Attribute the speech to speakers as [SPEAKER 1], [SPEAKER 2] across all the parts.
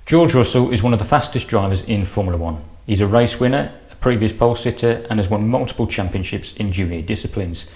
[SPEAKER 1] George Russell is one of the fastest drivers in Formula One. He's a race winner, a previous pole sitter, and has won multiple championships in junior disciplines.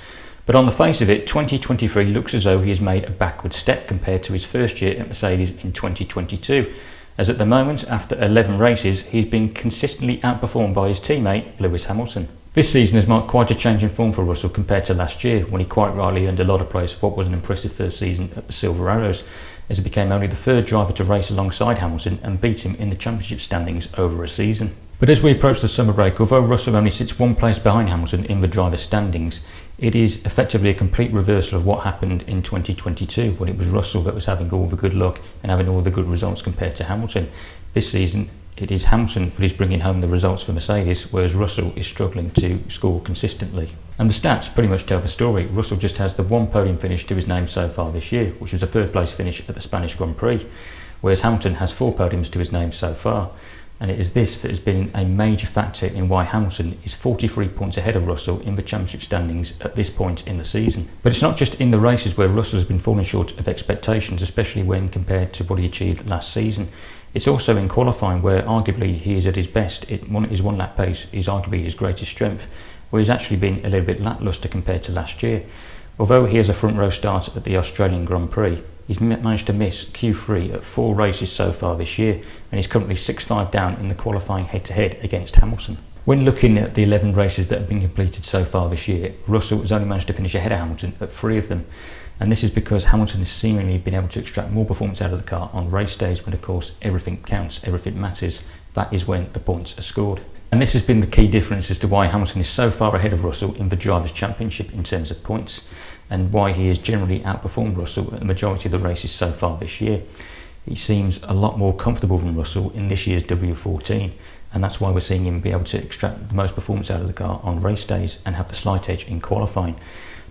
[SPEAKER 1] But on the face of it, 2023 looks as though he has made a backward step compared to his first year at Mercedes in 2022, as at the moment, after 11 races, he's been consistently outperformed by his teammate Lewis Hamilton. This season has marked quite a change in form for Russell compared to last year, when he quite rightly earned a lot of praise for what was an impressive first season at the Silver Arrows, as he became only the third driver to race alongside Hamilton and beat him in the championship standings over a season. But as we approach the summer break, although Russell only sits one place behind Hamilton in the driver's standings, it is effectively a complete reversal of what happened in 2022, when it was Russell that was having all the good luck and having all the good results compared to Hamilton. This season, it is Hamilton that is bringing home the results for Mercedes, whereas Russell is struggling to score consistently. And the stats pretty much tell the story. Russell just has the one podium finish to his name so far this year, which was a third place finish at the Spanish Grand Prix, whereas Hamilton has 4 podiums to his name so far. And it is this that has been a major factor in why Hamilton is 43 points ahead of Russell in the championship standings at this point in the season. But it's not just in the races where Russell has been falling short of expectations, especially when compared to what he achieved last season. It's also in qualifying where arguably he is at his best. His one lap pace is arguably his greatest strength, where he's actually been a little bit lacklustre compared to last year. Although he has a front row start at the Australian Grand Prix, he's managed to miss Q3 at 4 races so far this year, and he's currently 6-5 down in the qualifying head-to-head against Hamilton. When looking at the 11 races that have been completed so far this year, Russell has only managed to finish ahead of Hamilton at 3 of them. And this is because Hamilton has seemingly been able to extract more performance out of the car on race days when, of course, everything counts, everything matters. That is when the points are scored. And this has been the key difference as to why Hamilton is so far ahead of Russell in the Drivers' Championship in terms of points, and why he has generally outperformed Russell at the majority of the races so far this year. He seems a lot more comfortable than Russell in this year's W14, and that's why we're seeing him be able to extract the most performance out of the car on race days and have the slight edge in qualifying,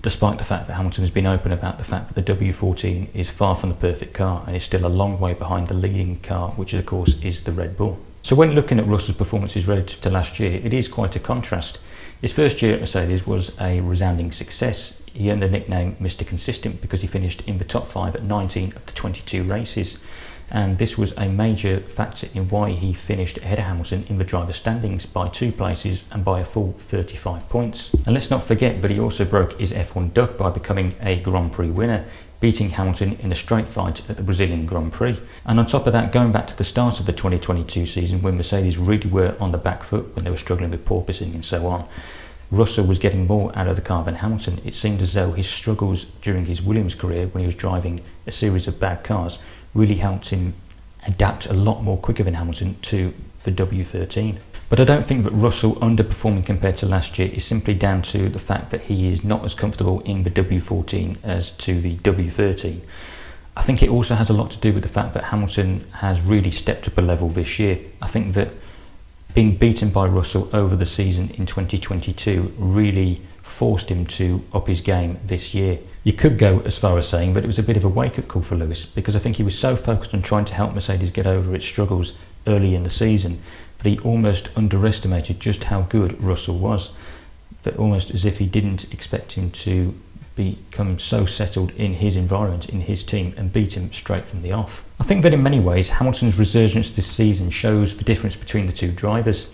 [SPEAKER 1] despite the fact that Hamilton has been open about the fact that the W14 is far from the perfect car and is still a long way behind the leading car, which of course is the Red Bull. So when looking at Russell's performances relative to last year, it is quite a contrast. His first year at Mercedes was a resounding success. He earned the nickname Mr. Consistent because he finished in the top 5 at 19 of the 22 races. And this was a major factor in why he finished ahead of Hamilton in the driver standings by 2 places and by a full 35 points. And let's not forget that he also broke his F1 duck by becoming a Grand Prix winner, beating Hamilton in a straight fight at the Brazilian Grand Prix. And on top of that, going back to the start of the 2022 season when Mercedes really were on the back foot, when they were struggling with porpoising and so on, Russell was getting more out of the car than Hamilton. It seemed as though his struggles during his Williams career, when he was driving a series of bad cars, really helped him adapt a lot more quicker than Hamilton to the W13. But I don't think that Russell underperforming compared to last year is simply down to the fact that he is not as comfortable in the W14 as to the W13. I think it also has a lot to do with the fact that Hamilton has really stepped up a level this year. I think that being beaten by Russell over the season in 2022 really forced him to up his game this year. You could go as far as saying that it was a bit of a wake-up call for Lewis, because I think he was so focused on trying to help Mercedes get over its struggles early in the season that he almost underestimated just how good Russell was, that almost as if he didn't expect him to become so settled in his environment, in his team, and beat him straight from the off. I think that in many ways Hamilton's resurgence this season shows the difference between the two drivers.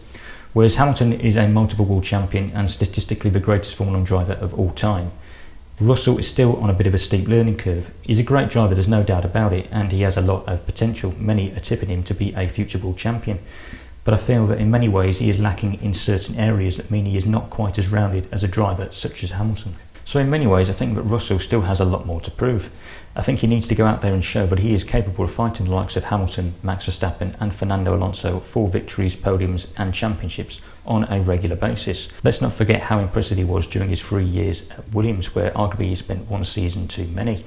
[SPEAKER 1] Whereas Hamilton is a multiple world champion and statistically the greatest Formula 1 driver of all time, Russell is still on a bit of a steep learning curve. He's a great driver, there's no doubt about it, and he has a lot of potential. Many are tipping him to be a future world champion. But I feel that in many ways he is lacking in certain areas that mean he is not quite as rounded as a driver such as Hamilton. So in many ways I think that Russell still has a lot more to prove. I think he needs to go out there and show that he is capable of fighting the likes of Hamilton, Max Verstappen and Fernando Alonso for victories, podiums and championships on a regular basis. Let's not forget how impressive he was during his 3 years at Williams, where arguably he spent one season too many,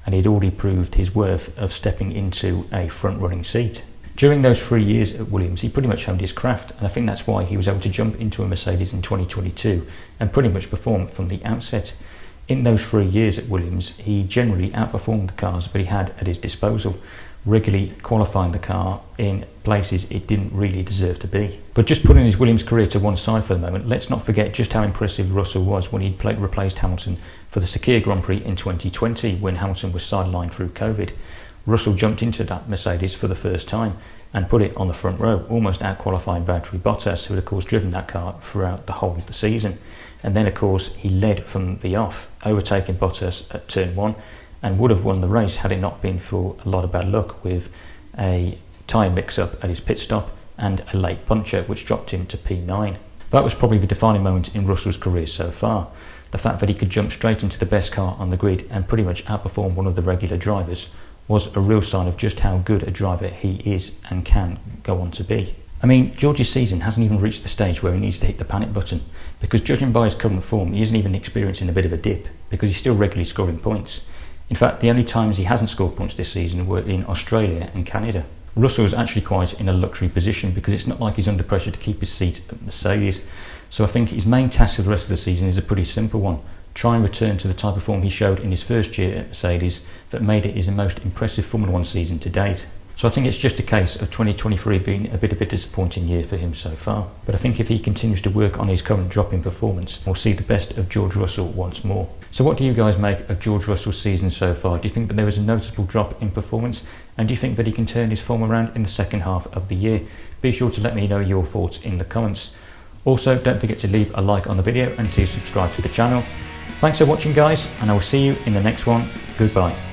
[SPEAKER 1] and he'd already proved his worth of stepping into a front-running seat. During those 3 years at Williams, he pretty much honed his craft, and I think that's why he was able to jump into a Mercedes in 2022 and pretty much perform from the outset. In those 3 years at Williams, he generally outperformed the cars that he had at his disposal, regularly qualifying the car in places it didn't really deserve to be. But just putting his Williams career to one side for the moment, let's not forget just how impressive Russell was when he replaced Hamilton for the Sakir Grand Prix in 2020 when Hamilton was sidelined through COVID. Russell jumped into that Mercedes for the first time and put it on the front row, almost out-qualifying Valtteri Bottas, who had of course driven that car throughout the whole of the season. And then of course he led from the off, overtaking Bottas at turn 1, and would have won the race had it not been for a lot of bad luck with a tyre mix-up at his pit stop and a late puncture which dropped him to P9. That was probably the defining moment in Russell's career so far. The fact that he could jump straight into the best car on the grid and pretty much outperform one of the regular drivers was a real sign of just how good a driver he is and can go on to be. I mean, George's season hasn't even reached the stage where he needs to hit the panic button, because judging by his current form, he isn't even experiencing a bit of a dip, because he's still regularly scoring points. In fact, the only times he hasn't scored points this season were in Australia and Canada. Russell's actually quite in a luxury position, because it's not like he's under pressure to keep his seat at Mercedes. So I think his main task for the rest of the season is a pretty simple one. Try and return to the type of form he showed in his first year at Mercedes that made it his most impressive Formula 1 season to date. So I think it's just a case of 2023 being a bit of a disappointing year for him so far. But I think if he continues to work on his current drop in performance, we'll see the best of George Russell once more. So what do you guys make of George Russell's season so far? Do you think that there was a noticeable drop in performance? And do you think that he can turn his form around in the second half of the year? Be sure to let me know your thoughts in the comments. Also, don't forget to leave a like on the video and to subscribe to the channel. Thanks for watching guys, and I will see you in the next one. Goodbye.